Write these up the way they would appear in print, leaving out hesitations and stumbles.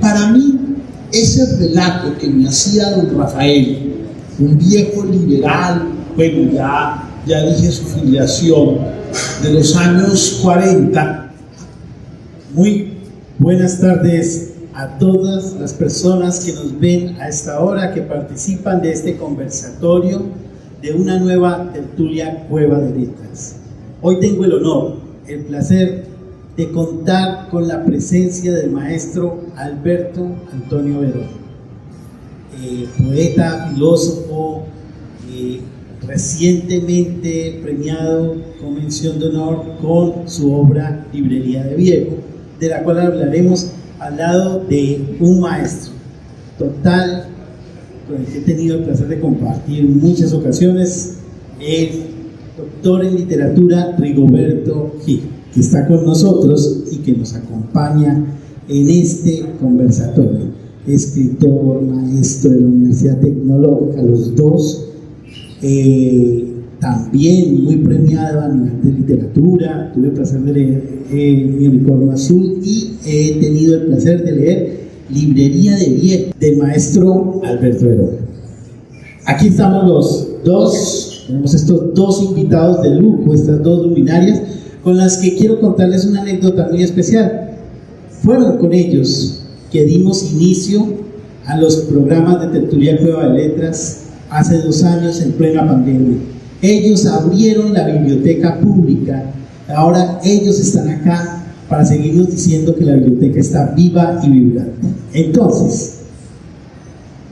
para mí, ese relato que me hacía don Rafael, un viejo liberal, bueno, ya dije su filiación, de los años 40. Muy buenas tardes a todas las personas que nos ven a esta hora, que participan de este conversatorio de una nueva tertulia Cueva de Letras. Hoy tengo el honor, el placer de contar con la presencia del maestro Alberto Antonio Verón, poeta, filósofo, recientemente premiado con mención de honor con su obra Librería de Viejo, de la cual hablaremos al lado de un maestro total con el que he tenido el placer de compartir en muchas ocasiones, el doctor en literatura Rigoberto Gil, que está con nosotros y que nos acompaña en este conversatorio. Escritor, maestro de la Universidad Tecnológica, los dos, también muy premiado a nivel de literatura. Tuve el placer de leer Mi Unicornio Azul y he tenido el placer de leer Librería de Viejo del maestro Alberto Verón. Aquí estamos los dos, tenemos estos dos invitados de lujo, estas dos luminarias, con las que quiero contarles una anécdota muy especial. Fueron con ellos que dimos inicio a los programas de tertulia Cueva de Letras hace 2 años en plena pandemia. Ellos abrieron la biblioteca pública, ahora ellos están acá para seguirnos diciendo que la biblioteca está viva y vibrante. Entonces,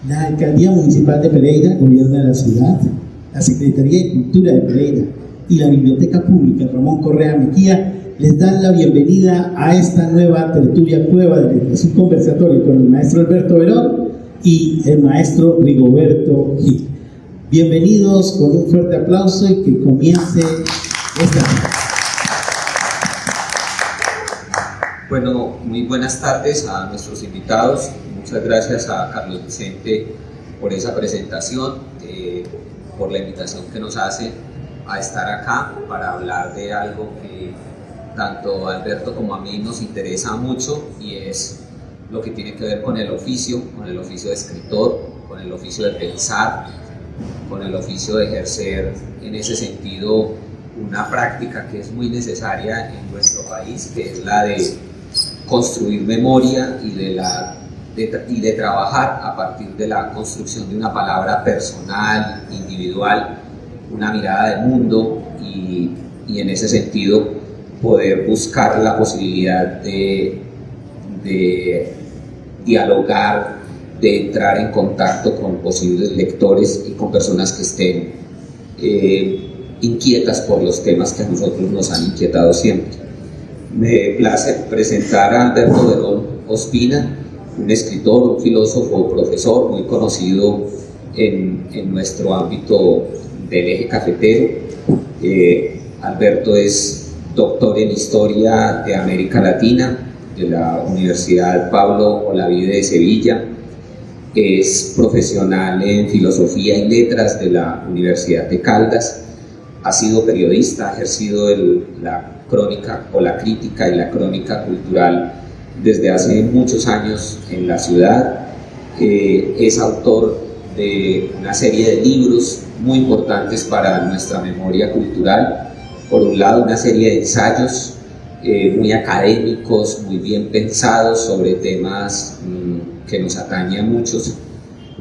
la Alcaldía Municipal de Pereira, Gobierno de la Ciudad, la Secretaría de Cultura de Pereira y la Biblioteca Pública Ramón Correa Mejía les dan la bienvenida a esta nueva tertulia Cueva de Letras, un conversatorio con el maestro Alberto Verón y el maestro Rigoberto Gil. Bienvenidos, con un fuerte aplauso y que comience esta. Bueno, muy buenas tardes a nuestros invitados. Muchas gracias a Carlos Vicente por esa presentación, por la invitación que nos hace a estar acá para hablar de algo que tanto a Alberto como a mí nos interesa mucho, y es lo que tiene que ver con el oficio de escritor, con el oficio de pensar, con el oficio de ejercer en ese sentido una práctica que es muy necesaria en nuestro país, que es la de construir memoria y de trabajar a partir de la construcción de una palabra personal, individual, una mirada de mundo, y en ese sentido poder buscar la posibilidad de dialogar, de entrar en contacto con posibles lectores y con personas que estén inquietas por los temas que a nosotros nos han inquietado siempre. Me place presentar a Alberto Verón Ospina, un escritor, un filósofo, profesor muy conocido en nuestro ámbito del eje cafetero. Alberto es doctor en Historia de América Latina de la Universidad Pablo Olavide de Sevilla. Es profesional en Filosofía y Letras de la Universidad de Caldas. Ha sido periodista, ha ejercido la crónica o la crítica y la crónica cultural desde hace muchos años en la ciudad. Es autor de una serie de libros muy importantes para nuestra memoria cultural. Por un lado, una serie de ensayos muy académicos, muy bien pensados sobre temas que nos atañen a muchos.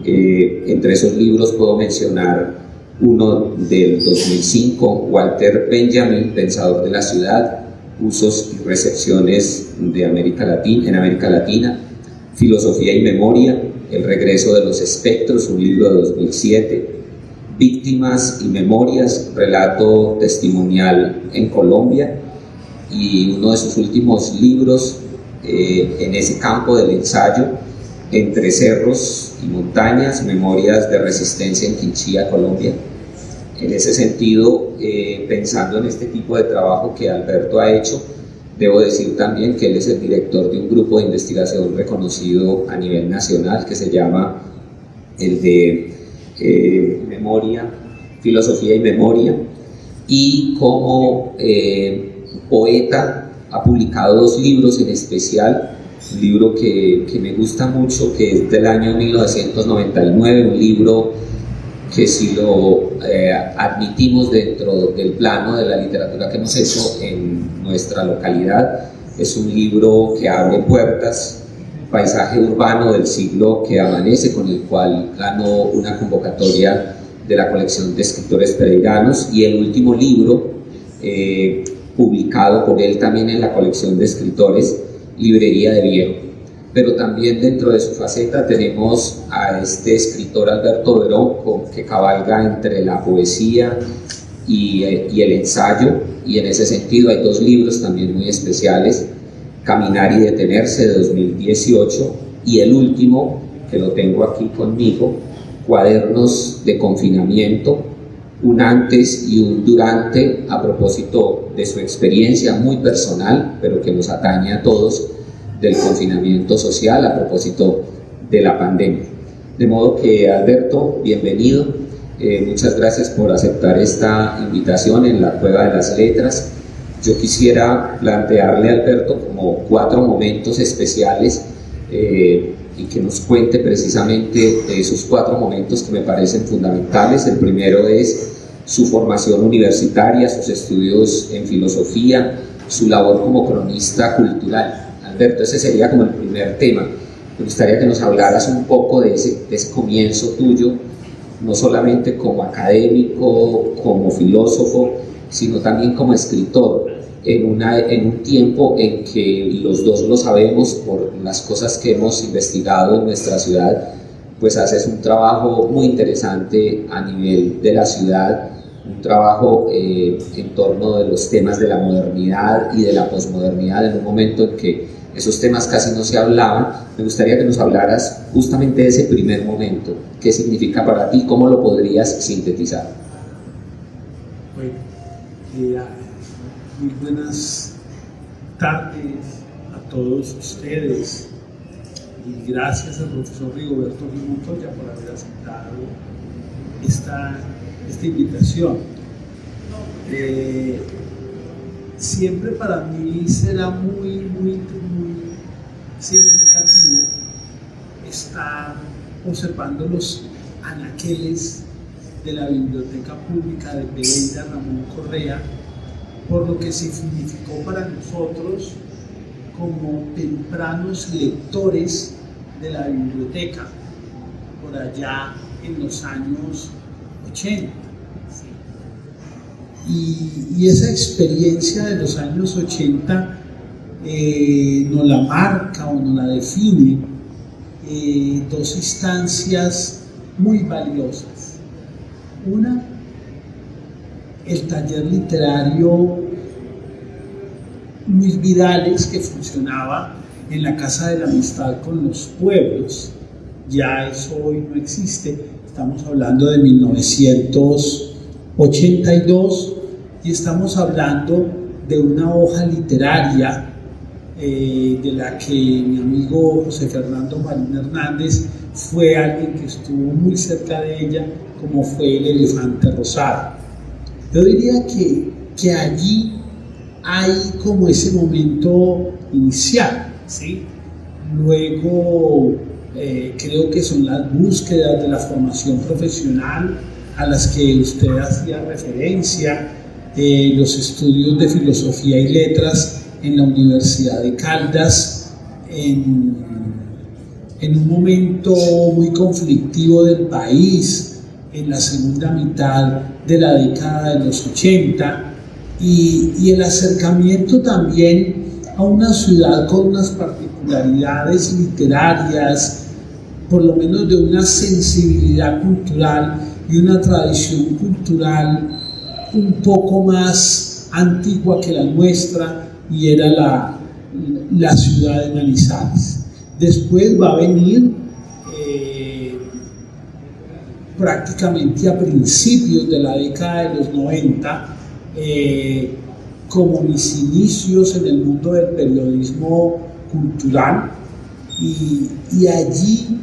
Entre esos libros puedo mencionar uno del 2005, Walter Benjamin, Pensador de la Ciudad, Usos y Recepciones en América Latina, Filosofía y Memoria, El Regreso de los Espectros, un libro de 2007, Víctimas y Memorias, Relato Testimonial en Colombia, y uno de sus últimos libros en ese campo del ensayo, Entre Cerros y Montañas, Memorias de Resistencia en Quinchía, Colombia. En ese sentido, pensando en este tipo de trabajo que Alberto ha hecho, debo decir también que él es el director de un grupo de investigación reconocido a nivel nacional que se llama el de Memoria, Filosofía y Memoria, y como poeta ha publicado 2 libros en especial. un libro que me gusta mucho, que es del año 1999, un libro que si lo admitimos dentro del plano de la literatura que hemos hecho en nuestra localidad, es un libro que abre puertas, paisaje urbano del siglo que amanece, con el cual ganó una convocatoria de la colección de escritores pereiranos, y el último libro publicado por él también en la colección de escritores, Librería de Viejo. Pero también dentro de su faceta tenemos a este escritor Alberto Verón, que cabalga entre la poesía y el ensayo, y en ese sentido hay dos libros también muy especiales: Caminar y Detenerse, de 2018, y el último, que lo tengo aquí conmigo, Cuadernos de Confinamiento, un antes y un durante, a propósito de su experiencia muy personal, pero que nos atañe a todos, del confinamiento social, a propósito de la pandemia. De modo que, Alberto, bienvenido, muchas gracias por aceptar esta invitación en la Cueva de las Letras. Yo quisiera plantearle a Alberto como 4 momentos especiales, y que nos cuente precisamente esos 4 momentos que me parecen fundamentales. El primero es su formación universitaria, sus estudios en filosofía, su labor como cronista cultural. Alberto, ese sería como el primer tema. Me gustaría que nos hablaras un poco de ese comienzo tuyo, no solamente como académico, como filósofo, sino también como escritor, en un tiempo en que los dos lo sabemos por las cosas que hemos investigado en nuestra ciudad, pues haces un trabajo muy interesante a nivel de la ciudad, un trabajo en torno de los temas de la modernidad y de la posmodernidad, en un momento en que esos temas casi no se hablaban. Me gustaría que nos hablaras justamente de ese primer momento. ¿Qué significa para ti? ¿Cómo lo podrías sintetizar? Bueno, muy buenas tardes a todos ustedes, y gracias al profesor Rigoberto Montoya por haber aceptado esta invitación. Siempre para mí será muy significativo estar observando los anaqueles de la Biblioteca Pública de Pereira, Ramón Correa, por lo que significó para nosotros como tempranos lectores de la biblioteca, por allá en los años 80. Y esa experiencia de los años 80 nos la marca o nos la define dos instancias muy valiosas. Una, el taller literario Luis Vidales, que funcionaba en la Casa de la Amistad con los Pueblos. Ya eso hoy no existe, estamos hablando de 1982, y estamos hablando de una hoja literaria de la que mi amigo José Fernando Marín Hernández fue alguien que estuvo muy cerca de ella, como fue El Elefante Rosado. Yo diría que allí hay como ese momento inicial, ¿sí? Luego creo que son las búsquedas de la formación profesional a las que usted hacía referencia, los estudios de filosofía y letras en la Universidad de Caldas, en un momento muy conflictivo del país, en la segunda mitad de la década de los 80, y el acercamiento también a una ciudad con unas particularidades literarias, por lo menos de una sensibilidad cultural y una tradición cultural un poco más antigua que la nuestra, y era la ciudad de Manizales. Después va a venir prácticamente a principios de la década de los 90, como mis inicios en el mundo del periodismo cultural, y allí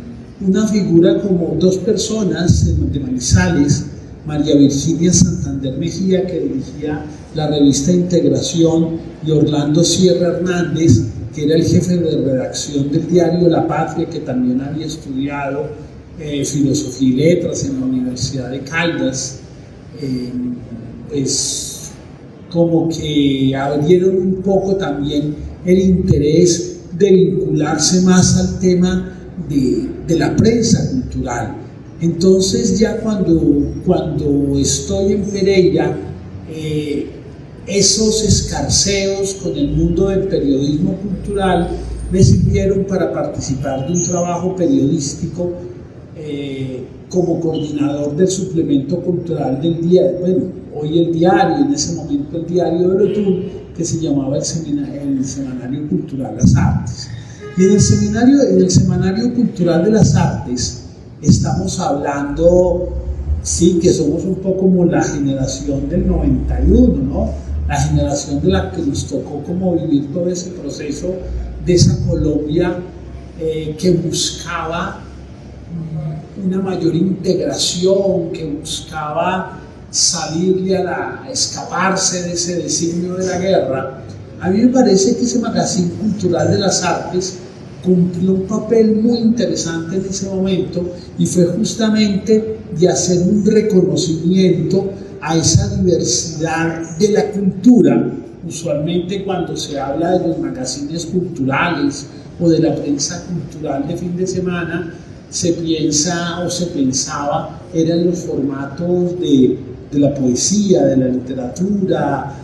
una figura como dos personas de Manizales, María Virginia Santander Mejía, que dirigía la revista Integración, y Orlando Sierra Hernández, que era el jefe de redacción del diario La Patria, que también había estudiado filosofía y letras en la Universidad de Caldas, pues como que abrieron un poco también el interés de vincularse más al tema de la prensa cultural. Entonces ya cuando estoy en Pereira, esos escarceos con el mundo del periodismo cultural me sirvieron para participar de un trabajo periodístico como coordinador del suplemento cultural del diario, bueno, hoy el diario, en ese momento el diario de Lotún, que se llamaba el Semanario Cultural Las Artes. Y en el Semanario Cultural de las Artes estamos hablando, sí, que somos un poco como la generación del 91, ¿no? La generación de la que nos tocó como vivir todo ese proceso de esa Colombia que buscaba una mayor integración, que buscaba salirle a escaparse de ese designio de la guerra. A mí me parece que ese Magazine Cultural de las Artes cumplió un papel muy interesante en ese momento y fue justamente de hacer un reconocimiento a esa diversidad de la cultura. Usualmente cuando se habla de los magazines culturales o de la prensa cultural de fin de semana, se piensa o se pensaba eran los formatos de la poesía, de la literatura,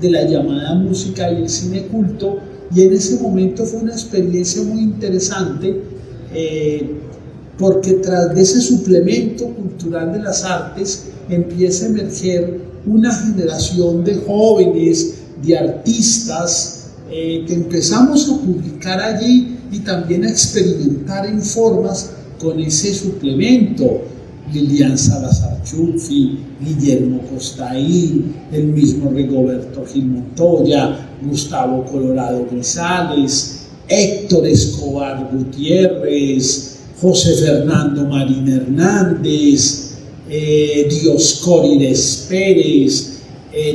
de la llamada música y el cine culto, y en ese momento fue una experiencia muy interesante porque tras de ese suplemento cultural de las artes empieza a emerger una generación de jóvenes, de artistas que empezamos a publicar allí y también a experimentar en formas con ese suplemento. Lilian Salazar Chufi, Guillermo Costaín, el mismo Rigoberto Gil Montoya, Gustavo Colorado Grisales, Héctor Escobar Gutiérrez, José Fernando Marín Hernández, Dioscórides Pérez,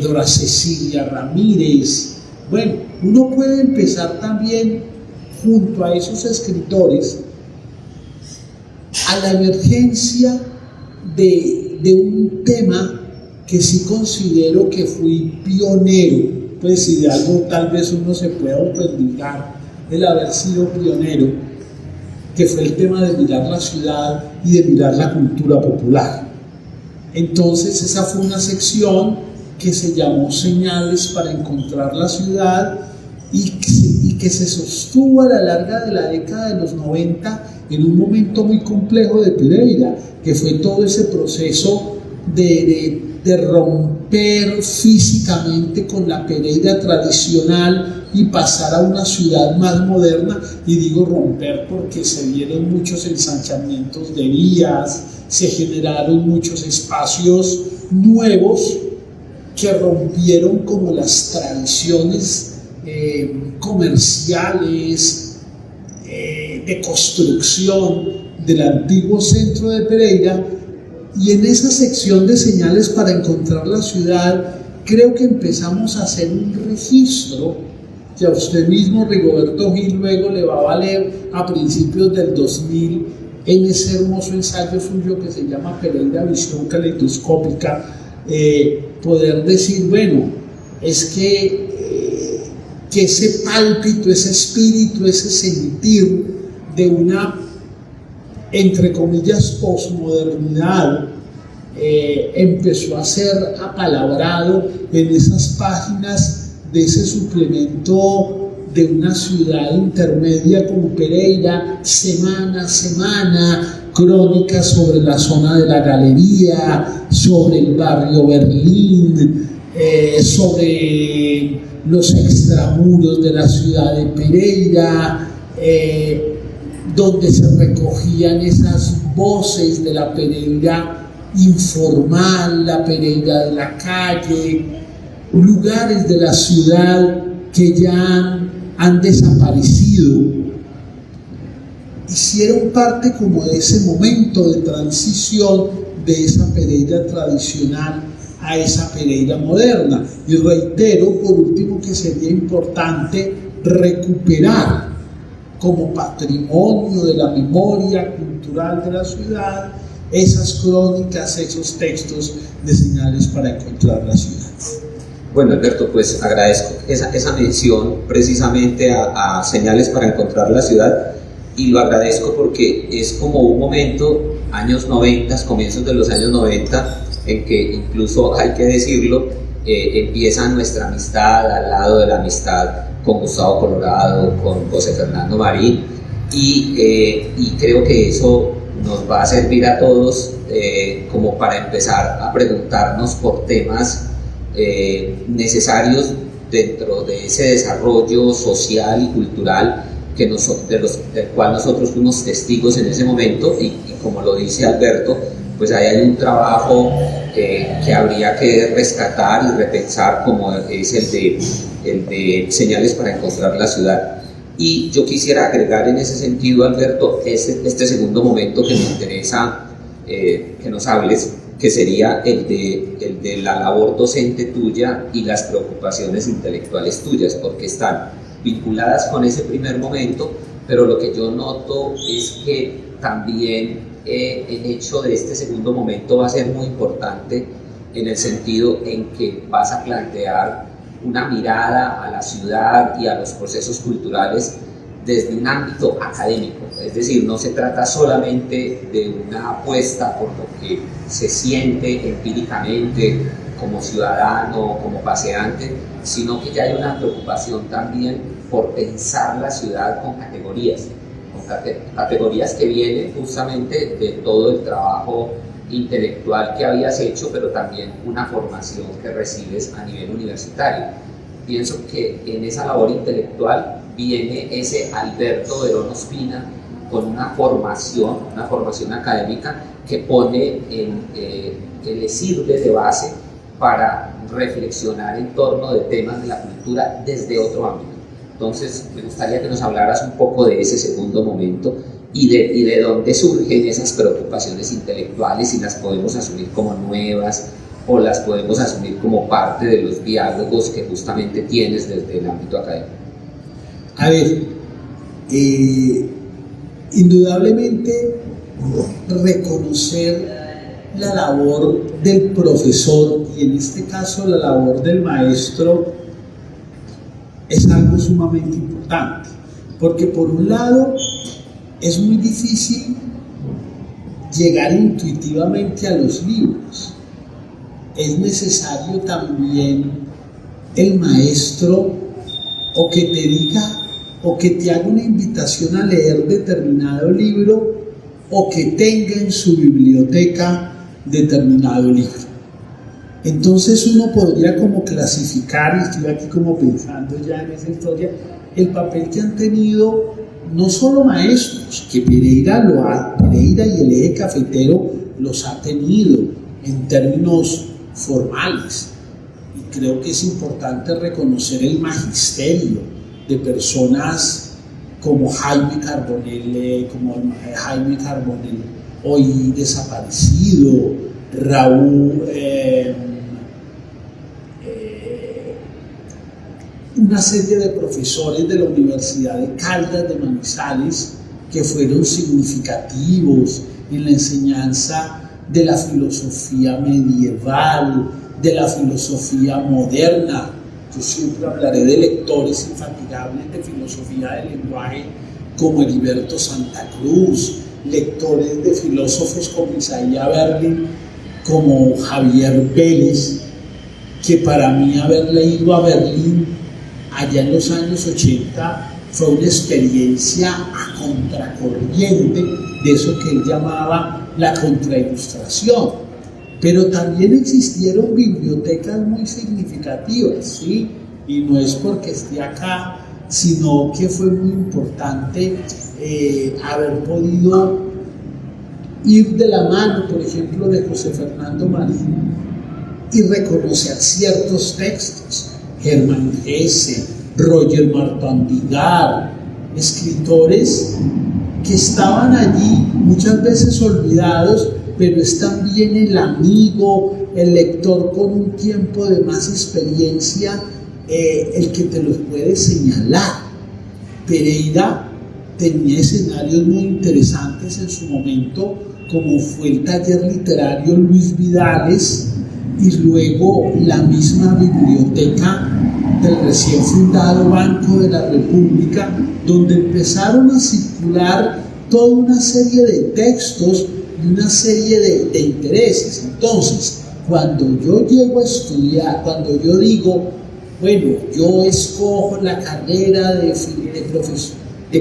Dora Cecilia Ramírez. Bueno, uno puede empezar también junto a esos escritores a la emergencia de un tema que sí considero que fui pionero, pues si de algo tal vez uno se pueda autoindicar el haber sido pionero, que fue el tema de mirar la ciudad y de mirar la cultura popular. Entonces esa fue una sección que se llamó Señales para encontrar la ciudad y que se sostuvo a la larga de la década de los 90 en un momento muy complejo de Pereira, que fue todo ese proceso de romper físicamente con la Pereira tradicional y pasar a una ciudad más moderna. Y digo romper porque se dieron muchos ensanchamientos de vías, se generaron muchos espacios nuevos que rompieron como las tradiciones comerciales, de construcción del antiguo centro de Pereira. Y en esa sección de señales para encontrar la ciudad, creo que empezamos a hacer un registro que a usted mismo, Rigoberto Gil, luego le va a valer a principios del 2000 en ese hermoso ensayo suyo que se llama Pereira Visión Caleidoscópica, poder decir, bueno, es que ese pálpito, ese espíritu, ese sentir de una, entre comillas, posmodernidad, empezó a ser apalabrado en esas páginas de ese suplemento de una ciudad intermedia como Pereira, semana a semana, crónicas sobre la zona de la Galería, sobre el barrio Berlín, sobre los extramuros de la ciudad de Pereira, donde se recogían esas voces de la Pereira informal, la Pereira de la calle, lugares de la ciudad que ya han desaparecido. Hicieron parte como de ese momento de transición de esa Pereira tradicional a esa Pereira moderna. Y reitero, por último, que sería importante recuperar como patrimonio de la memoria cultural de la ciudad esas crónicas, esos textos de señales para encontrar la ciudad. Bueno, Alberto, pues agradezco esa mención precisamente a señales para encontrar la ciudad, y lo agradezco porque es como un momento, años 90, comienzos de los años 90, en que incluso, hay que decirlo, empieza nuestra amistad al lado de la amistad con Gustavo Colorado, con José Fernando Marín, y creo que eso nos va a servir a todos como para empezar a preguntarnos por temas necesarios dentro de ese desarrollo social y cultural del cual nosotros fuimos testigos en ese momento, y como lo dice Alberto, pues ahí hay un trabajo que habría que rescatar y repensar, como es el de señales para encontrar la ciudad. Y yo quisiera agregar en ese sentido, Alberto, este segundo momento que me interesa que nos hables, que sería el de la labor docente tuya y las preocupaciones intelectuales tuyas, porque están vinculadas con ese primer momento, pero lo que yo noto es que también el hecho de este segundo momento va a ser muy importante en el sentido en que vas a plantear una mirada a la ciudad y a los procesos culturales desde un ámbito académico, es decir, no se trata solamente de una apuesta por lo que se siente empíricamente como ciudadano, como paseante, sino que ya hay una preocupación también por pensar la ciudad con categorías que vienen justamente de todo el trabajo intelectual que habías hecho, pero también una formación que recibes a nivel universitario. Pienso que en esa labor intelectual viene ese Alberto Verón Ospina con una formación académica que pone que le sirve de base para reflexionar en torno de temas de la cultura desde otro ámbito. Entonces, me gustaría que nos hablaras un poco de ese segundo momento y de dónde surgen esas preocupaciones intelectuales, si las podemos asumir como nuevas o las podemos asumir como parte de los diálogos que justamente tienes desde el ámbito académico. A ver, indudablemente reconocer la labor del profesor, y en este caso la labor del maestro, es algo sumamente importante, porque por un lado es muy difícil llegar intuitivamente a los libros. Es necesario también el maestro o que te diga o que te haga una invitación a leer determinado libro o que tenga en su biblioteca determinado libro. Entonces uno podría como clasificar, y estoy aquí como pensando ya en esa historia, el papel que han tenido no solo maestros, que Pereira y el eje cafetero los ha tenido en términos formales, y creo que es importante reconocer el magisterio de personas como Jaime Carbonell, hoy desaparecido, Raúl, una serie de profesores de la Universidad de Caldas de Manizales que fueron significativos en la enseñanza de la filosofía medieval, de la filosofía moderna. Yo siempre hablaré de lectores infatigables de filosofía del lenguaje como Heriberto Santa Cruz, lectores de filósofos como Isaiah Berlin, como Javier Vélez, que para mí haber leído a Berlin allá en los años 80 fue una experiencia a contracorriente de eso que él llamaba la contrailustración. Pero también existieron bibliotecas muy significativas, ¿sí? Y no es porque esté acá, sino que fue muy importante haber podido ir de la mano, por ejemplo, de José Fernando Marín y reconocer ciertos textos. Germán Hesse, Roger Martin Vigar, escritores que estaban allí muchas veces olvidados, pero es también el amigo, el lector con un tiempo de más experiencia, el que te los puede señalar. Pereira tenía escenarios muy interesantes en su momento, como fue el taller literario Luis Vidales y luego la misma biblioteca del recién fundado Banco de la República, donde empezaron a circular toda una serie de textos y una serie de intereses. Entonces, cuando yo llego a estudiar, cuando yo digo, bueno, yo escojo la carrera de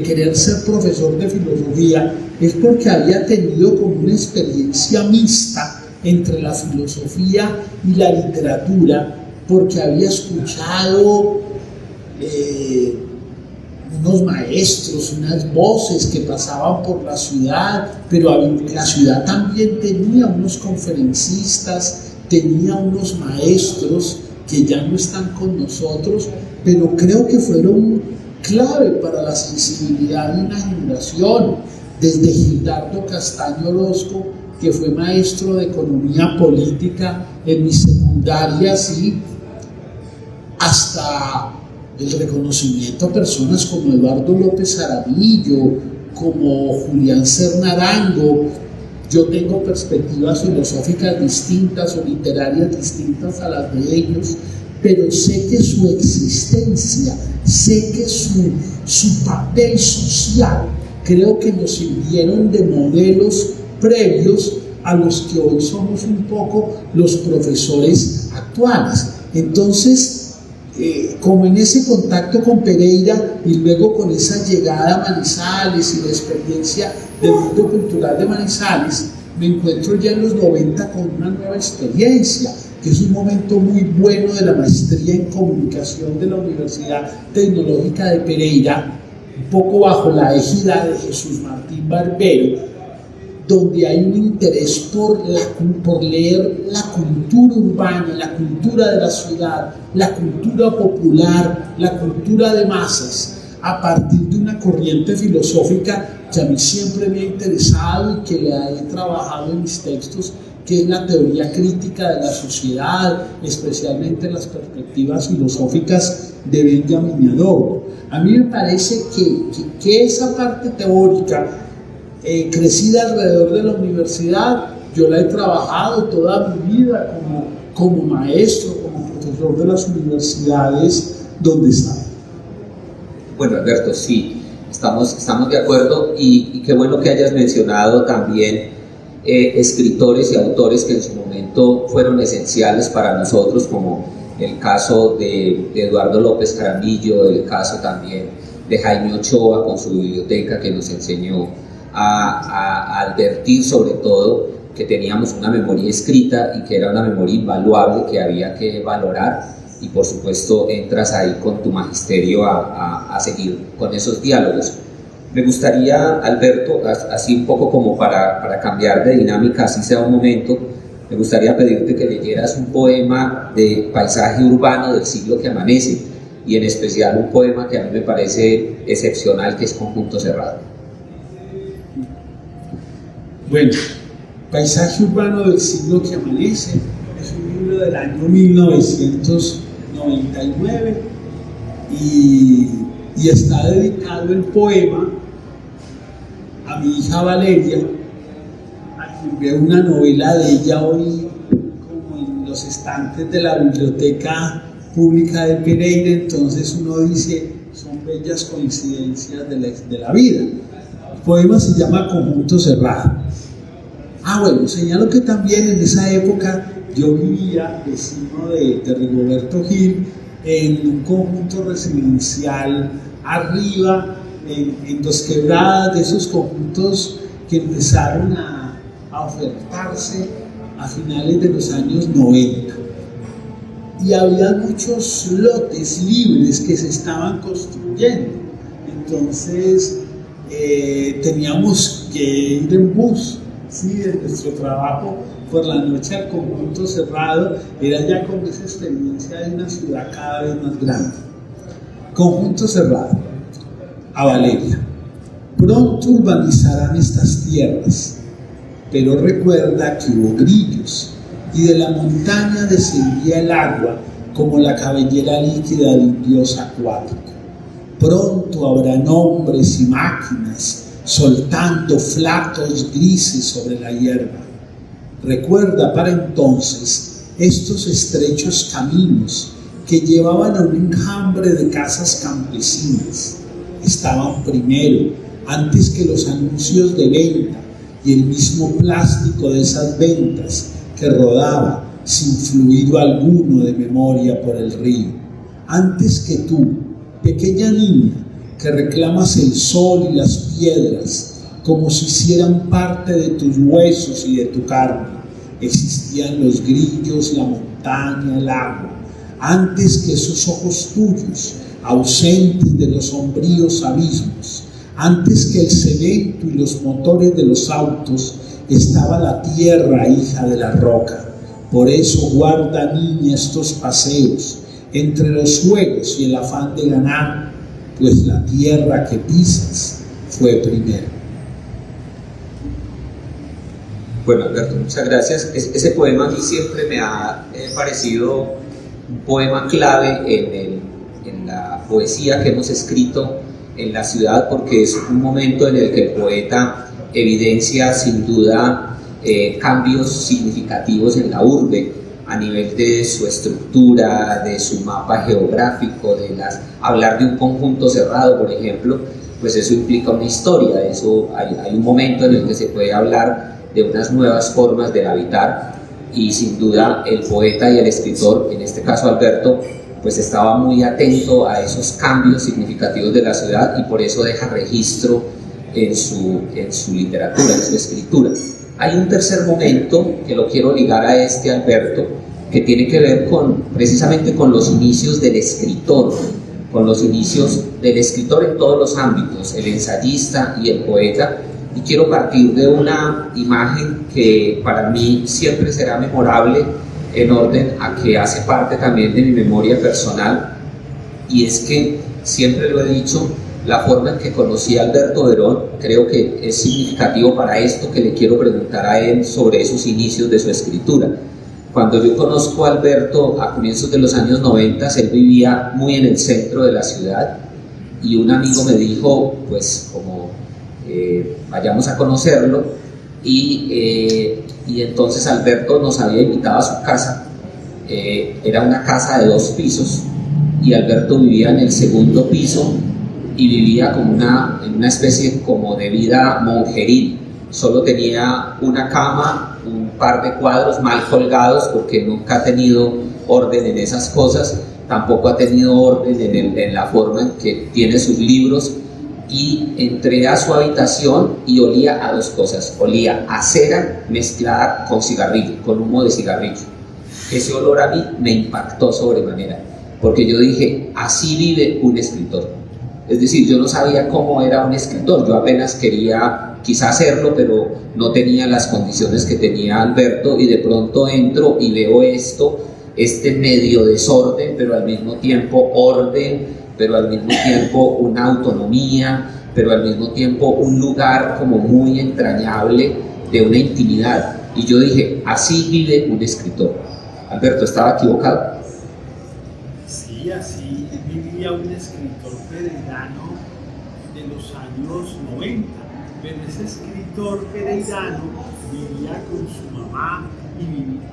querer ser profesor de filosofía, es porque había tenido como una experiencia mixta entre la filosofía y la literatura, porque había escuchado unos maestros, unas voces que pasaban por la ciudad, pero la ciudad también tenía unos conferencistas, tenía unos maestros que ya no están con nosotros, pero creo que fueron clave para la sensibilidad de una generación, desde Gildardo Castaño Orozco, que fue maestro de economía política en mi secundaria, sí, hasta el reconocimiento a personas como Eduardo López Aravillo, como Julián Cernarango. Yo tengo perspectivas filosóficas distintas o literarias distintas a las de ellos, pero sé que su existencia, sé que su papel social, creo que nos sirvieron de modelos previos a los que hoy somos un poco los profesores actuales. Entonces, como en ese contacto con Pereira y luego con esa llegada a Manizales y la experiencia del mundo cultural de Manizales, me encuentro ya en los 90 con una nueva experiencia, que es un momento muy bueno de la maestría en comunicación de la Universidad Tecnológica de Pereira, un poco bajo la égida de Jesús Martín Barbero, donde hay un interés por leer la cultura urbana, la cultura de la ciudad, la cultura popular, la cultura de masas, a partir de una corriente filosófica que a mí siempre me ha interesado y que la he trabajado en mis textos, que es la teoría crítica de la sociedad, especialmente las perspectivas filosóficas de Benjamin Adorno. A mí me parece que esa parte teórica, crecida alrededor de la universidad, yo la he trabajado toda mi vida como maestro, como profesor de las universidades donde estaba. Bueno, Alberto, sí, estamos de acuerdo y qué bueno que hayas mencionado también escritores y autores que en su momento fueron esenciales para nosotros, como el caso de Eduardo López Jaramillo, el caso también de Jaime Ochoa con su biblioteca, que nos enseñó a advertir sobre todo que teníamos una memoria escrita y que era una memoria invaluable que había que valorar, y por supuesto entras ahí con tu magisterio a seguir con esos diálogos. Me gustaría, Alberto, así un poco como para cambiar de dinámica, así sea un momento, me gustaría pedirte que leyeras un poema de paisaje urbano del siglo que amanece, y en especial un poema que a mí me parece excepcional, que es Conjunto Cerrado. Bueno, Paisaje urbano del siglo que amanece es un libro del año 1999 y está dedicado el poema a mi hija Valeria, a quien veo una novela de ella hoy como en los estantes de la Biblioteca Pública de Pereira. Entonces uno dice, son bellas coincidencias de la vida. El poema se llama Conjunto Cerrado. Bueno, señalo que también en esa época yo vivía vecino de Rigoberto Gil en un conjunto residencial arriba, en Dos Quebradas, de esos conjuntos que empezaron a ofertarse a finales de los años 90. Y había muchos lotes libres que se estaban construyendo. Entonces teníamos que ir en bus, ¿sí? De nuestro trabajo por la noche al Conjunto Cerrado. Era ya con esa experiencia de una ciudad cada vez más grande. Conjunto Cerrado. A Valeria. Pronto urbanizarán estas tierras, pero recuerda que hubo grillos y de la montaña descendía el agua como la cabellera líquida de un dios acuático. Pronto habrán hombres y máquinas soltando flatos grises sobre la hierba. Recuerda para entonces estos estrechos caminos que llevaban a un enjambre de casas campesinas. Estaban primero, antes que los anuncios de venta y el mismo plástico de esas ventas que rodaba sin fluido alguno de memoria por el río. Antes que tú, pequeña niña, que reclamas el sol y las piedras como si hicieran parte de tus huesos y de tu carne, existían los grillos, la montaña, el agua. Antes que esos ojos tuyos, ausentes de los sombríos abismos, antes que el cemento y los motores de los autos, estaba la tierra, hija de la roca. Por eso guarda, niña, estos paseos entre los juegos y el afán de ganar, pues la tierra que pisas fue primero. Bueno, Alberto, muchas gracias. Ese poema a mí siempre me ha parecido un poema clave en la poesía que hemos escrito en la ciudad, porque es un momento en el que el poeta evidencia sin duda cambios significativos en la urbe, a nivel de su estructura, de su mapa geográfico, hablar de un conjunto cerrado, por ejemplo, pues eso implica una historia, hay un momento en el que se puede hablar de unas nuevas formas del habitar, y sin duda el poeta y el escritor, en este caso Alberto, pues estaba muy atento a esos cambios significativos de la ciudad, y por eso deja registro en su literatura, en su escritura. Hay un tercer momento que lo quiero ligar a Alberto, que tiene que ver precisamente con los inicios del escritor, con los inicios del escritor en todos los ámbitos, el ensayista y el poeta, y quiero partir de una imagen que para mí siempre será memorable en orden a que hace parte también de mi memoria personal, y es que siempre lo he dicho, la forma en que conocí a Alberto Berón creo que es significativo para esto que le quiero preguntar a él sobre esos inicios de su escritura. Cuando yo conozco a Alberto a comienzos de los años 90, él vivía muy en el centro de la ciudad, y un amigo me dijo, pues como vayamos a conocerlo, y entonces Alberto nos había invitado a su casa. Era una casa de 2 pisos, y Alberto vivía en el segundo piso, y vivía como en una especie como de vida monjeril. Solo tenía una cama, un par de cuadros mal colgados, porque nunca ha tenido orden en esas cosas, tampoco ha tenido orden en la forma en que tiene sus libros. Y entré a su habitación y olía a 2 cosas: olía a cera mezclada con cigarrillo, con humo de cigarrillo. Ese olor a mí me impactó sobremanera, porque yo dije, así vive un escritor. Es decir, yo no sabía cómo era un escritor, yo apenas quería quizá hacerlo, pero no tenía las condiciones que tenía Alberto, y de pronto entro y veo este medio desorden, pero al mismo tiempo orden, pero al mismo tiempo una autonomía, pero al mismo tiempo un lugar como muy entrañable de una intimidad. Y yo dije, así vive un escritor. Alberto, ¿estaba equivocado? Sí, así vivía un escritor pereirano de los años 90, pero ese escritor pereirano vivía con su mamá y vivía.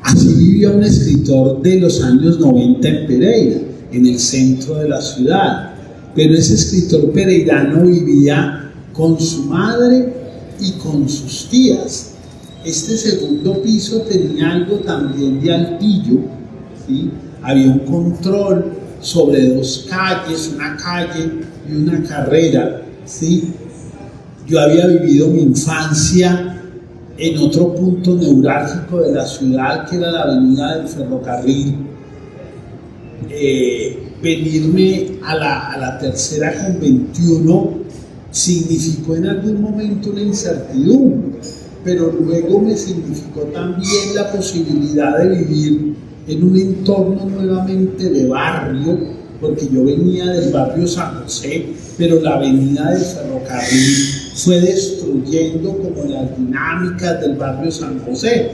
Así vivía un escritor de los años 90 en Pereira, en el centro de la ciudad, pero ese escritor pereirano vivía con su madre y con sus tías. Este segundo piso tenía algo también de altillo, ¿sí? Había un control sobre 2 calles, una calle y una carrera, ¿sí? Yo había vivido mi infancia en otro punto neurálgico de la ciudad, que era la avenida del Ferrocarril. Venirme a la tercera con 21 significó en algún momento una incertidumbre, pero luego me significó también la posibilidad de vivir en un entorno nuevamente de barrio, porque yo venía del barrio San José, pero la avenida del Ferrocarril fue destruyendo como las dinámicas del barrio San José.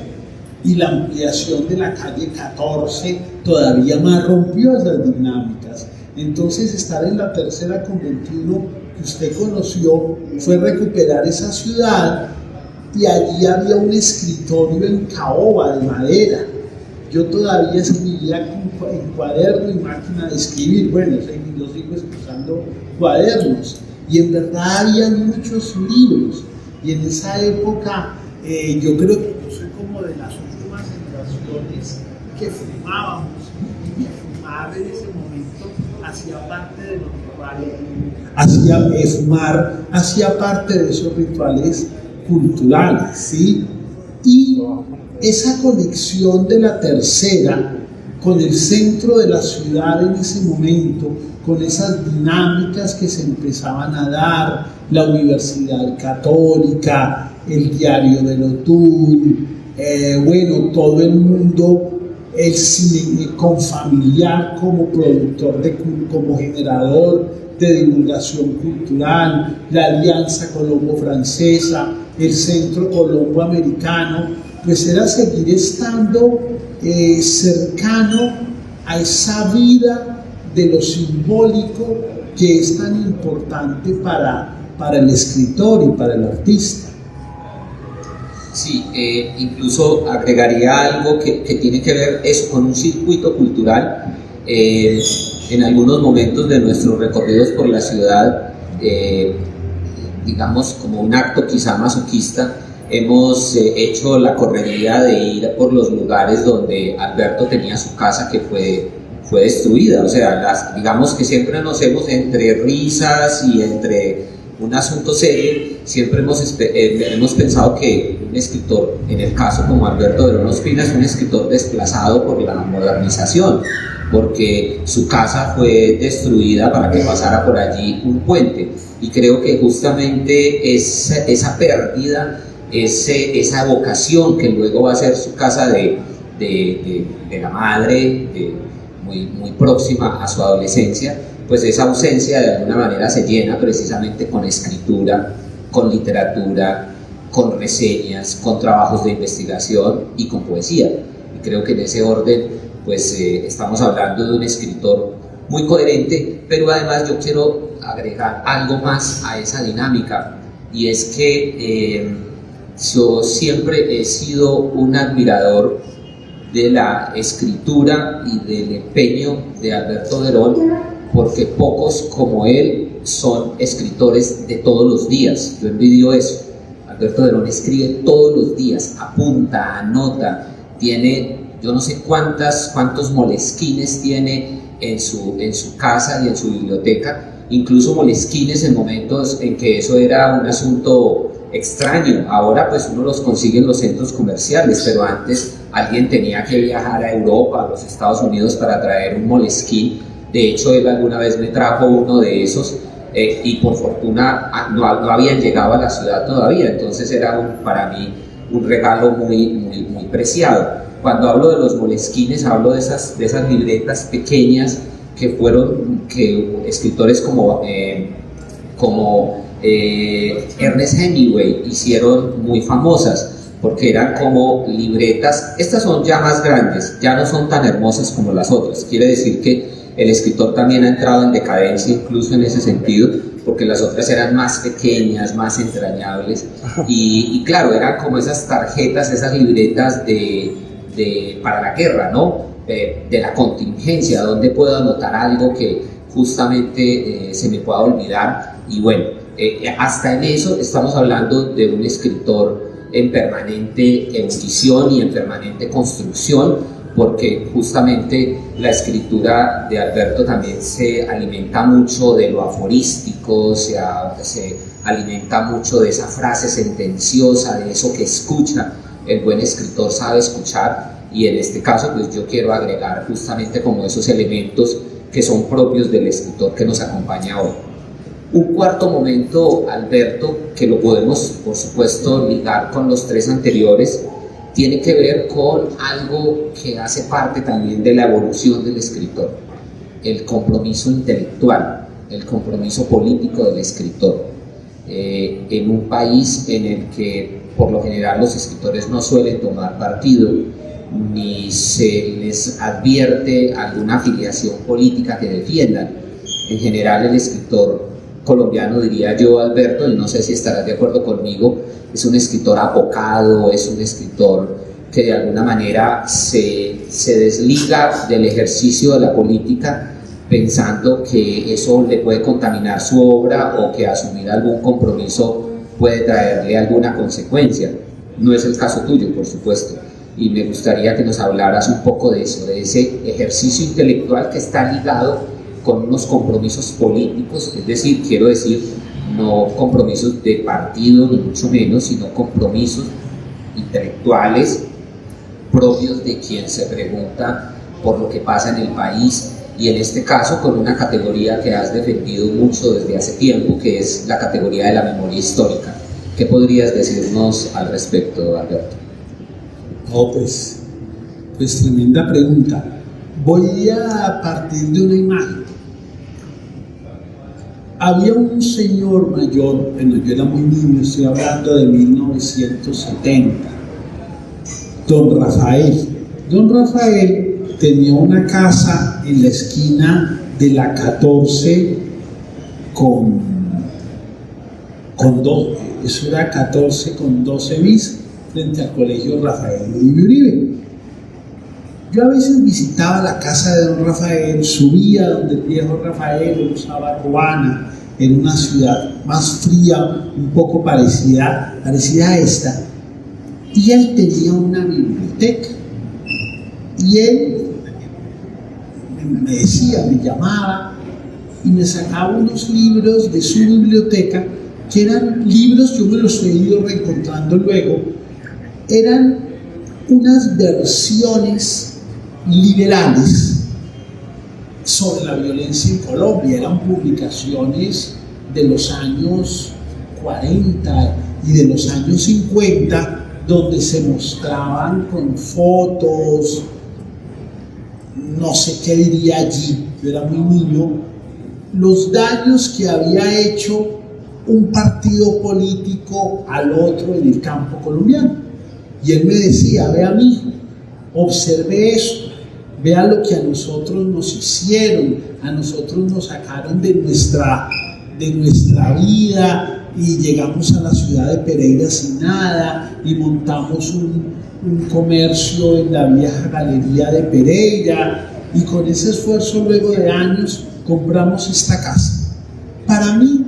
y la ampliación de la calle 14 todavía más rompió esas dinámicas. Entonces, estar en la tercera con 21 que usted conoció fue recuperar esa ciudad, y allí había un escritorio en caoba de madera. Yo todavía escribía en cuaderno y máquina de escribir. Bueno, yo sigo usando cuadernos, y en verdad había muchos libros, y en esa época yo creo que yo soy como de las últimas generaciones que fumábamos, y fumar en ese momento hacía parte de los rituales. Fumar hacía parte de esos rituales culturales, ¿sí? Y esa conexión de la tercera con el centro de la ciudad en ese momento, con esas dinámicas que se empezaban a dar, la Universidad Católica, el Diario del Otul, bueno, todo el mundo, el cine confamiliar como productor, como generador de divulgación cultural, la Alianza Colombo-Francesa, el Centro Colombo-Americano, pues era seguir estando cercano a esa vida de lo simbólico que es tan importante para el escritor y para el artista. Sí, incluso agregaría algo que tiene que ver eso con un circuito cultural. En algunos momentos de nuestros recorridos por la ciudad, digamos como un acto quizá masoquista, hemos hecho la correría de ir por los lugares donde Alberto tenía su casa, que fue destruida. O sea, digamos que siempre nos hemos, entre risas y entre un asunto serio, siempre hemos pensado que un escritor, en el caso como Alberto Verón Ospina, es un escritor desplazado por la modernización, porque su casa fue destruida para que pasara por allí un puente. Y creo que justamente esa pérdida, esa evocación que luego va a ser su casa de la madre, muy próxima a su adolescencia, pues esa ausencia de alguna manera se llena precisamente con escritura, con literatura, con reseñas, con trabajos de investigación y con poesía. Y creo que en ese orden pues estamos hablando de un escritor muy coherente, pero además yo quiero agregar algo más a esa dinámica, y es que yo siempre he sido un admirador de la escritura y del empeño de Alberto Verón, porque pocos como él son escritores de todos los días. Yo envidio eso. Alberto Verón escribe todos los días, apunta, anota, tiene yo no sé cuántos moleskines tiene en su casa y en su biblioteca, incluso moleskines en momentos en que eso era un asunto extraño. Ahora pues uno los consigue en los centros comerciales, pero antes alguien tenía que viajar a Europa, a los Estados Unidos, para traer un moleskine. De hecho, él alguna vez me trajo uno de esos, y por fortuna no habían llegado a la ciudad todavía, entonces era para mí un regalo muy preciado. Cuando hablo de los moleskines, hablo de esas libretas pequeñas que escritores como Ernest Hemingway hicieron muy famosas, porque eran como libretas. Estas son ya más grandes, ya no son tan hermosas como las otras. Quiere decir que el escritor también ha entrado en decadencia incluso en ese sentido, porque las otras eran más pequeñas, más entrañables, y claro, eran como esas tarjetas, esas libretas para la guerra, ¿no? De la contingencia, donde puedo anotar algo que justamente se me pueda olvidar. Y bueno, hasta en eso estamos hablando de un escritor en permanente ebullición y en permanente construcción, porque justamente la escritura de Alberto también se alimenta mucho de lo aforístico, se alimenta mucho de esa frase sentenciosa, de eso que escucha. El buen escritor sabe escuchar, y en este caso pues yo quiero agregar justamente como esos elementos que son propios del escritor que nos acompaña hoy. Un cuarto momento, Alberto, que lo podemos por supuesto ligar con los tres anteriores, tiene que ver con algo que hace parte también de la evolución del escritor: el compromiso intelectual, el compromiso político del escritor. En un país en el que por lo general los escritores no suelen tomar partido, ni se les advierte alguna afiliación política que defiendan. En general el escritor colombiano, diría yo, Alberto, y no sé si estarás de acuerdo conmigo, es un escritor apocado, es un escritor que de alguna manera se desliga del ejercicio de la política pensando que eso le puede contaminar su obra o que asumir algún compromiso puede traerle alguna consecuencia. No es el caso tuyo, por supuesto, y me gustaría que nos hablaras un poco de eso, de ese ejercicio intelectual que está ligado con unos compromisos políticos, es decir, quiero decir, no compromisos de partido ni mucho menos, sino compromisos intelectuales propios de quien se pregunta por lo que pasa en el país, y en este caso con una categoría que has defendido mucho desde hace tiempo, que es la categoría de la memoria histórica. ¿Qué podrías decirnos al respecto, Alberto? Oh, pues tremenda pregunta. Voy a partir de una imagen. Había un señor mayor, bueno, yo era muy niño, estoy hablando de 1970, don Rafael. Don Rafael tenía una casa en la esquina de la 14 con 12, eso era 14 con 12 bis, frente al colegio Rafael Uribe. Yo a veces visitaba la casa de don Rafael, subía donde el viejo Rafael usaba Ruana, en una ciudad más fría, un poco parecida a esta, y él tenía una biblioteca. Y él me decía, me llamaba y me sacaba unos libros de su biblioteca, que eran libros, yo me los he ido reencontrando luego, eran unas versiones liberales sobre la violencia en Colombia. Eran publicaciones de los años 40 y de los años 50, donde se mostraban con fotos, no sé qué diría allí, yo era muy niño, los daños que había hecho un partido político al otro en el campo colombiano. Y él me decía, vea mi hijo, observe esto, vea lo que a nosotros nos hicieron, a nosotros nos sacaron de nuestra vida y llegamos a la ciudad de Pereira sin nada y montamos un comercio en la vieja galería de Pereira y con ese esfuerzo luego de años compramos esta casa. Para mí,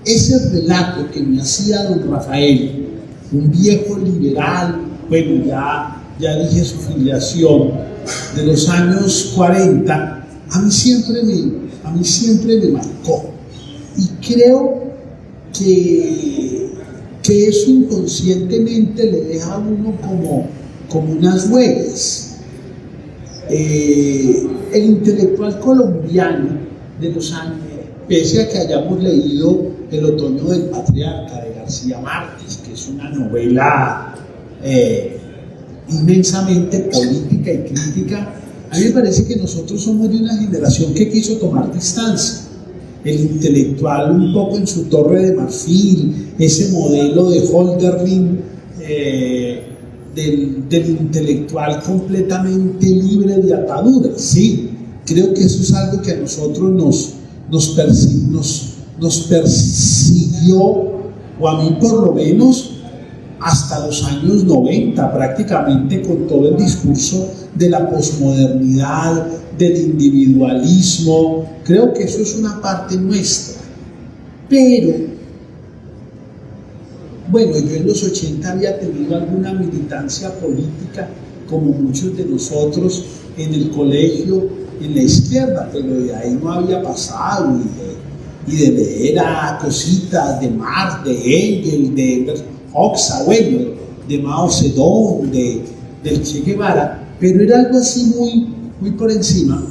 ese relato que me hacía don Rafael, un viejo liberal, bueno, ya dije su filiación, de los años 40, a mí siempre me marcó. Y creo que eso inconscientemente le deja a uno como unas huellas. El intelectual colombiano de los años, pese a que hayamos leído El otoño del patriarca de García Márquez, que es una novela inmensamente política y crítica, a mí me parece que nosotros somos de una generación que quiso tomar distancia. El intelectual un poco en su torre de marfil, ese modelo de Hölderlin, del intelectual completamente libre de ataduras. Sí, creo que eso es algo que a nosotros nos persiguió, o a mí por lo menos, hasta los años 90, prácticamente, con todo el discurso de la posmodernidad, del individualismo. Creo que eso es una parte nuestra. Pero, bueno, yo en los 80 había tenido alguna militancia política, como muchos de nosotros en el colegio, en la izquierda, pero de ahí no había pasado, y de leer a cositas de Marx, de Engels, de Hoxha, bueno, de Mao Zedong, del Che Guevara, pero era algo así muy por encima.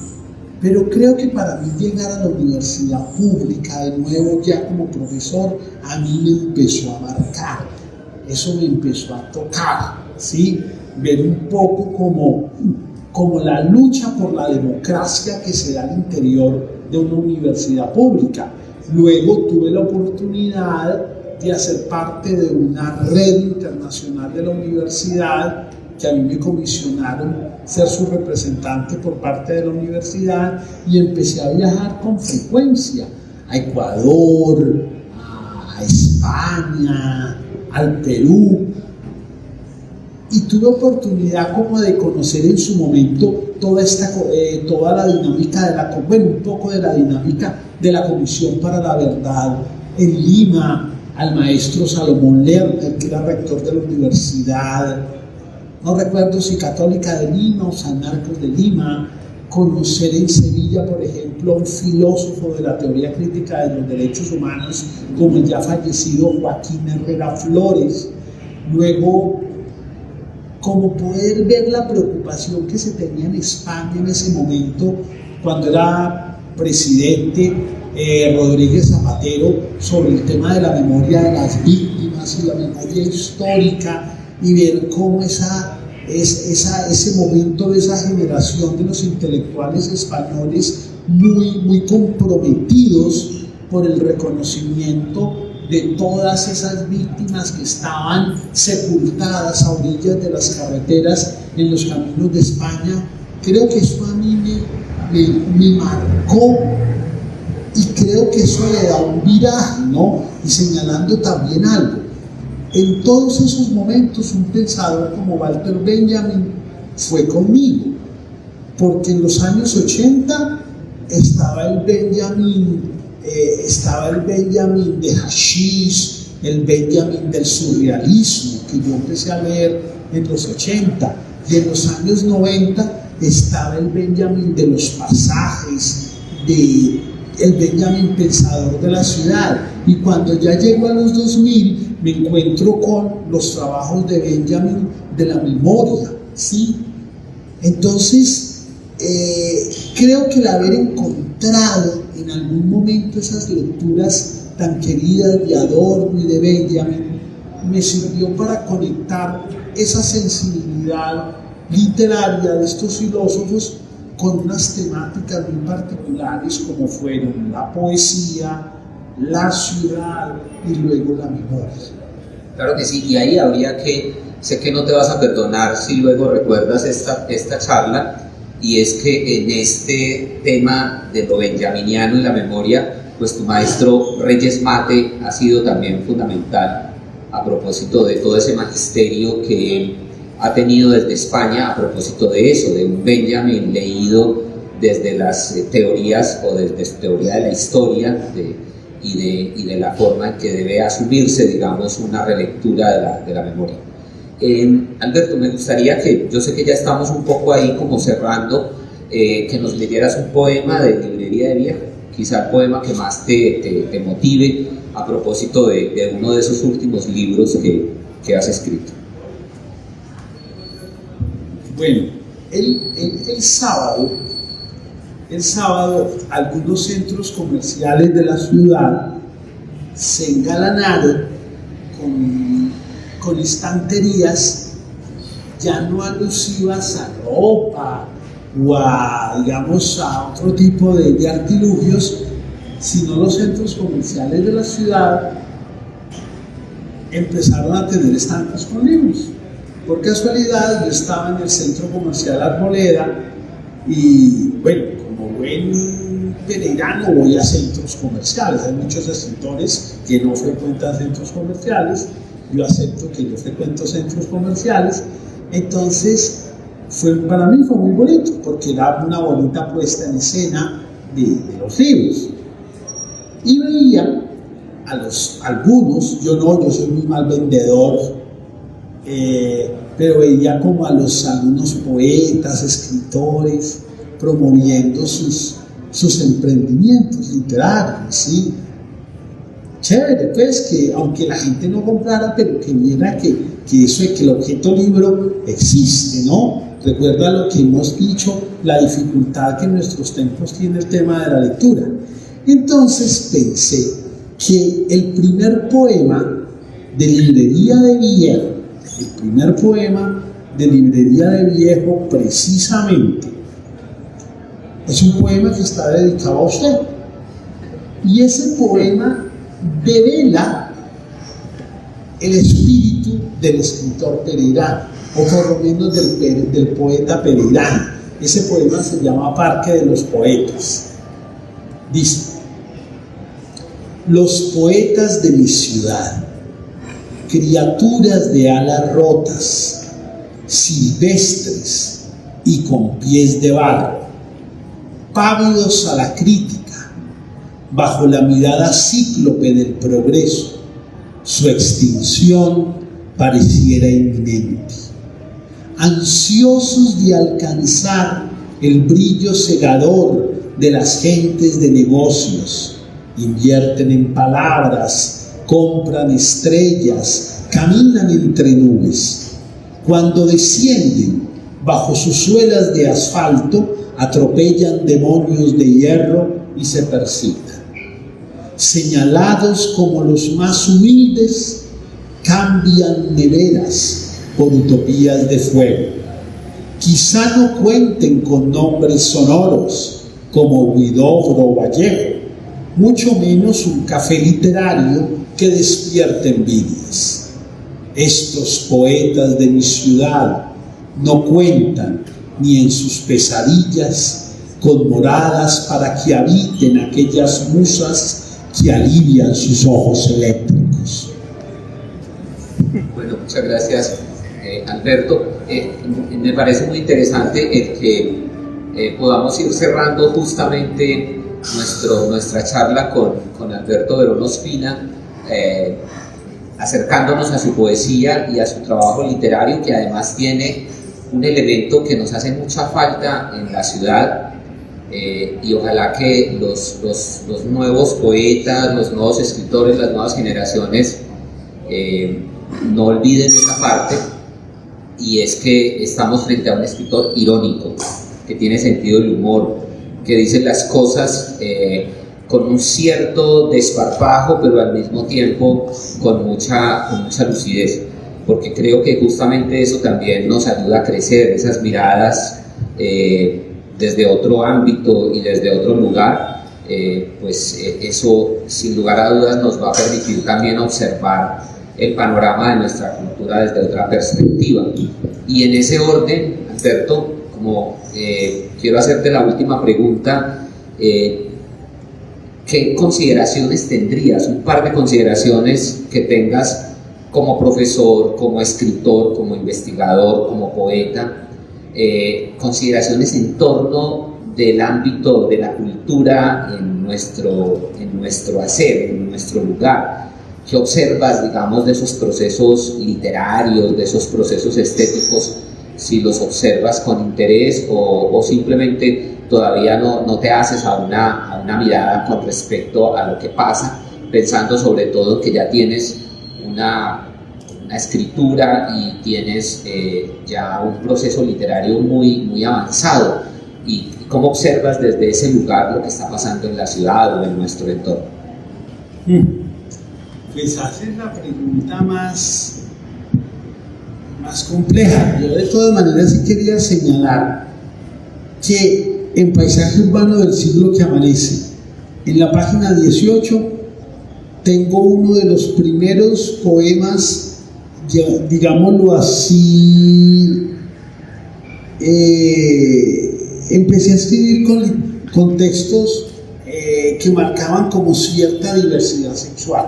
Pero creo que para mí llegar a la universidad pública de nuevo ya como profesor, a mí me empezó a marcar, eso me empezó a tocar, ¿sí? Ver un poco como la lucha por la democracia que se da al interior de una universidad pública. Luego tuve la oportunidad de hacer parte de una red internacional de la universidad, que a mí me comisionaron ser su representante por parte de la universidad, y empecé a viajar con frecuencia a Ecuador, a España, al Perú, y tuve oportunidad como de conocer en su momento toda la dinámica un poco de la dinámica de la Comisión para la Verdad en Lima, al maestro Salomón Lerner, que era rector de la universidad, no recuerdo si Católica de Lima o San Marcos de Lima, conocer en Sevilla, por ejemplo, a un filósofo de la teoría crítica de los derechos humanos, como el ya fallecido Joaquín Herrera Flores. Luego, como poder ver la preocupación que se tenía en España en ese momento, cuando era presidente Rodríguez Zapatero, sobre el tema de la memoria de las víctimas y la memoria histórica, y ver cómo ese momento de esa generación de los intelectuales españoles muy comprometidos por el reconocimiento de todas esas víctimas que estaban sepultadas a orillas de las carreteras en los caminos de España. Creo que eso a mí me marcó, y creo que eso le da un viraje, ¿no? Y señalando también algo. En todos esos momentos un pensador como Walter Benjamin fue conmigo, porque en los años 80 estaba el Benjamin de Hashish, el Benjamin del surrealismo, que yo empecé a leer en los 80, y en los años 90 estaba el Benjamin de los pasajes, el Benjamin pensador de la ciudad, y cuando ya llego a los 2000 me encuentro con los trabajos de Benjamin de la memoria, ¿sí? Entonces, creo que el haber encontrado en algún momento esas lecturas tan queridas de Adorno y de Benjamin me sirvió para conectar esa sensibilidad literaria de estos filósofos con unas temáticas muy particulares, como fueron la poesía, la ciudad y luego la memoria. Claro que sí, y ahí habría que, sé que no te vas a perdonar si luego recuerdas esta charla, y es que en este tema de lo benjaminiano y la memoria, pues tu maestro Reyes Mate ha sido también fundamental a propósito de todo ese magisterio que él ha tenido desde España, a propósito de eso, de un Benjamin leído desde las teorías o desde su teoría de la historia y de la forma en que debe asumirse, digamos, una relectura de la memoria. Alberto, me gustaría que, yo sé que ya estamos un poco ahí como cerrando, que nos leyeras un poema de Librería de Viejo, quizá el poema que más te motive a propósito de uno de esos últimos libros que has escrito. Bueno, el sábado algunos centros comerciales de la ciudad se engalanaron con estanterías ya no alusivas a ropa o a otro tipo de artilugios, sino los centros comerciales de la ciudad empezaron a tener estantes con libros. Por casualidad yo estaba en el centro comercial Arboleda y bueno, como buen peregrino voy a centros comerciales. Hay muchos escritores que no frecuentan centros comerciales, yo acepto que yo frecuento centros comerciales. Entonces para mí fue muy bonito porque era una bonita puesta en escena de los libros, y veía a algunos, yo soy muy mal vendedor, pero veía como a algunos poetas, escritores promoviendo sus emprendimientos literarios, ¿sí? Chévere, pues, que aunque la gente no comprara, pero que viera que el objeto libro existe, ¿no? Recuerda lo que hemos dicho, la dificultad que en nuestros tiempos tiene el tema de la lectura. Entonces pensé que el primer poema de Librería de Viejo precisamente es un poema que está dedicado a usted, y ese poema devela el espíritu del escritor pereirano, o por lo menos del poeta pereirano. Ese poema se llama Parque de los Poetas. Dice: los poetas de mi ciudad, criaturas de alas rotas, silvestres y con pies de barro, pávidos a la crítica, bajo la mirada cíclope del progreso, su extinción pareciera inminente. Ansiosos de alcanzar el brillo cegador de las gentes de negocios, invierten en palabras, compran estrellas, caminan entre nubes. Cuando descienden bajo sus suelas de asfalto, atropellan demonios de hierro y se persignan. Señalados como los más humildes, cambian neveras por utopías de fuego. Quizá no cuenten con nombres sonoros como Huidobro o Vallejo, mucho menos un café literario que despierte envidias. Estos poetas de mi ciudad no cuentan ni en sus pesadillas con moradas para que habiten aquellas musas que alivian sus ojos eléctricos. Bueno, muchas gracias, Alberto. Me parece muy interesante el que podamos ir cerrando justamente nuestra charla con Alberto Verón Ospina, acercándonos a su poesía y a su trabajo literario, que además tiene un elemento que nos hace mucha falta en la ciudad, y ojalá que los nuevos poetas, los nuevos escritores, las nuevas generaciones no olviden esa parte, y es que estamos frente a un escritor irónico, que tiene sentido del humor, que dice las cosas con un cierto desparpajo, pero al mismo tiempo con mucha lucidez, porque creo que justamente eso también nos ayuda a crecer, esas miradas desde otro ámbito y desde otro lugar, pues eso sin lugar a dudas nos va a permitir también observar el panorama de nuestra cultura desde otra perspectiva. Y en ese orden, Alberto, como quiero hacerte la última pregunta, ¿qué consideraciones tendrías? Un par de consideraciones que tengas como profesor, como escritor, como investigador, como poeta, consideraciones en torno del ámbito de la cultura en nuestro hacer, en nuestro lugar. ¿Qué observas, digamos, de esos procesos literarios, de esos procesos estéticos, si los observas con interés o simplemente todavía no te haces a una mirada con respecto a lo que pasa, pensando sobre todo que ya tienes una escritura y tienes ya un proceso literario muy avanzado? ¿Y cómo observas desde ese lugar lo que está pasando en la ciudad o en nuestro entorno? Pues haces la pregunta más compleja. Yo de todas maneras sí quería señalar que en Paisaje Urbano del Siglo que Amanece, en la página 18, tengo uno de los primeros poemas, digámoslo así, empecé a escribir con textos que marcaban como cierta diversidad sexual.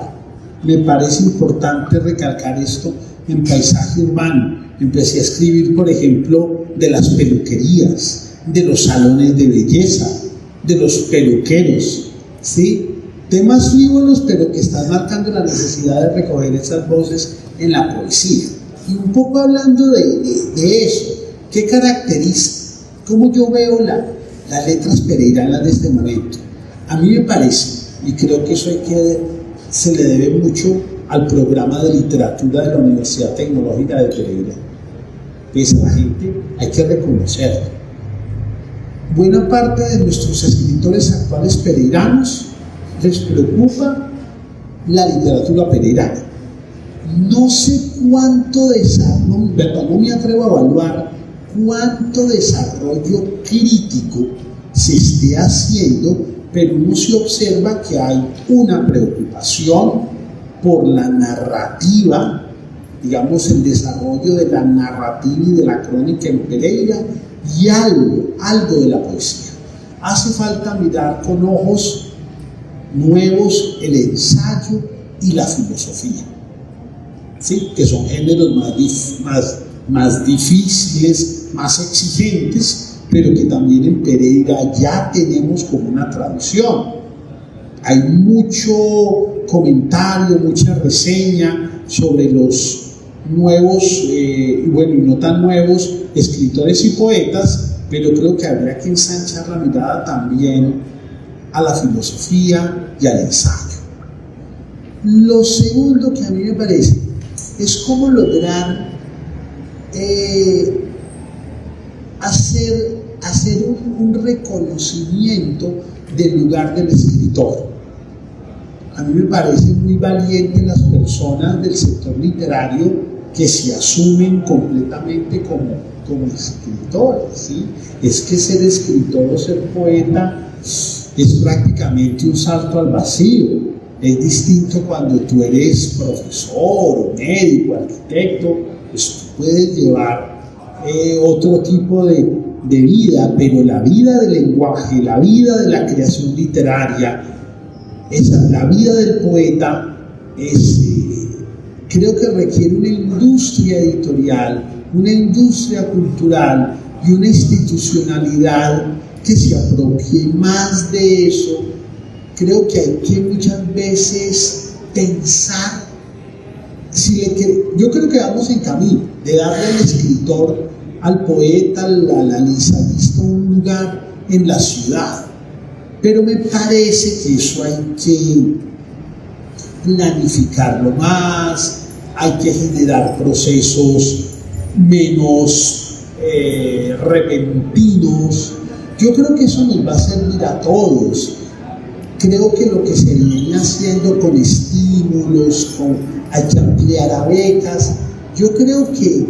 Me parece importante recalcar esto en Paisaje Urbano. Empecé a escribir, por ejemplo, de las peluquerías, de los salones de belleza, de los peluqueros, ¿sí? Temas frívolos, pero que están marcando la necesidad de recoger esas voces en la poesía. Y un poco hablando de eso, ¿qué caracteriza? ¿Cómo yo veo las letras pereiranas de este momento? A mí me parece, y creo que eso se le debe mucho al programa de literatura de la Universidad Tecnológica de Pereira. Pues a la gente hay que reconocerlo. Buena parte de nuestros escritores actuales pereiranos les preocupa la literatura pereirana. No sé cuánto desarrollo, no me atrevo a evaluar cuánto desarrollo crítico se esté haciendo, pero uno se observa que hay una preocupación por la narrativa, digamos el desarrollo de la narrativa y de la crónica en Pereira, y algo de la poesía. Hace falta mirar con ojos nuevos el ensayo y la filosofía, ¿sí? Que son géneros más difíciles, más exigentes, pero que también en Pereira ya tenemos como una tradición. Hay mucho comentario, mucha reseña sobre los nuevos, y no tan nuevos, escritores y poetas, pero creo que habría que ensanchar la mirada también a la filosofía y al ensayo. Lo segundo que a mí me parece es cómo lograr hacer un reconocimiento del lugar del escritor. A mí me parece muy valiente las personas del sector literario que se asumen completamente como escritores, ¿sí? Es que ser escritor o ser poeta es prácticamente un salto al vacío. Es distinto cuando tú eres profesor, o médico, arquitecto, pues tú puedes llevar otro tipo de vida, pero la vida del lenguaje, la vida de la creación literaria, la vida del poeta creo que requiere una industria editorial, una industria cultural y una institucionalidad que se apropie más de eso. Creo que hay que muchas veces pensar, yo creo que vamos en camino de darle al escritor, al poeta, al ensayista un lugar en la ciudad, pero me parece que eso hay que planificarlo más, hay que generar procesos menos repentinos. Yo creo que eso nos va a servir a todos. Creo que lo que se viene haciendo con estímulos, hay que ampliar a becas, yo creo que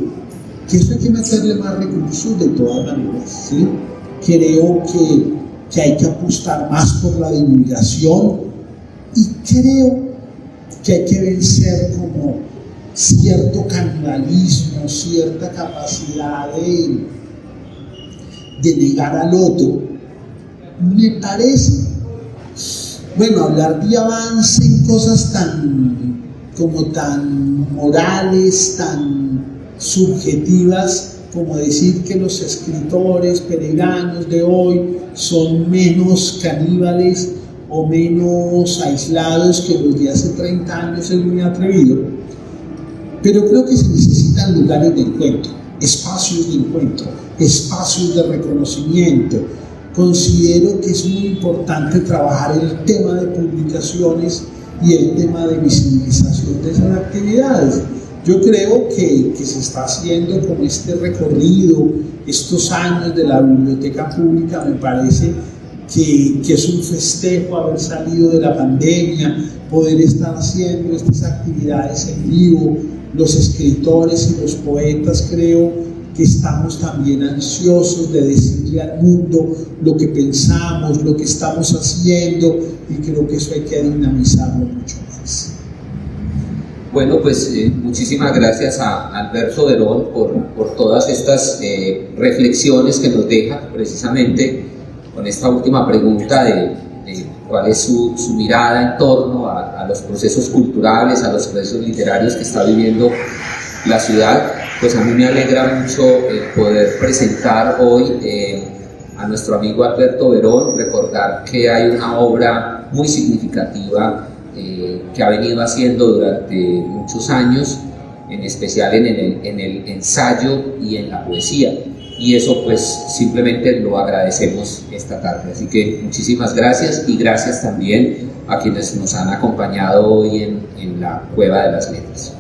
eso hay que meterle más recursos de todas maneras, ¿sí? Creo que hay que apostar más por la divulgación y creo que hay que vencer como cierto canibalismo, cierta capacidad de negar al otro. Me parece, hablar de avance en cosas tan morales, tan subjetivas, como decir que los escritores pereiranos de hoy son menos caníbales o menos aislados que los de hace 30 años, es muy atrevido. Pero creo que se necesitan lugares de encuentro, espacios de reconocimiento. Considero que es muy importante trabajar el tema de publicaciones y el tema de visibilización de esas actividades. Yo creo que se está haciendo con este recorrido, estos años de la biblioteca pública. Me parece que es un festejo haber salido de la pandemia, poder estar haciendo estas actividades en vivo. Los escritores y los poetas creo que estamos también ansiosos de decirle al mundo lo que pensamos, lo que estamos haciendo, y creo que eso hay que dinamizarlo mucho más. Bueno, pues muchísimas gracias a Alberto Verón por todas estas reflexiones que nos deja precisamente con esta última pregunta de cuál es su mirada en torno a los procesos culturales, a los procesos literarios que está viviendo la ciudad. Pues a mí me alegra mucho poder presentar hoy a nuestro amigo Alberto Verón, recordar que hay una obra muy significativa que ha venido haciendo durante muchos años, en especial en el ensayo y en la poesía, y eso pues simplemente lo agradecemos esta tarde. Así que muchísimas gracias, y gracias también a quienes nos han acompañado hoy en la Cueva de las Letras.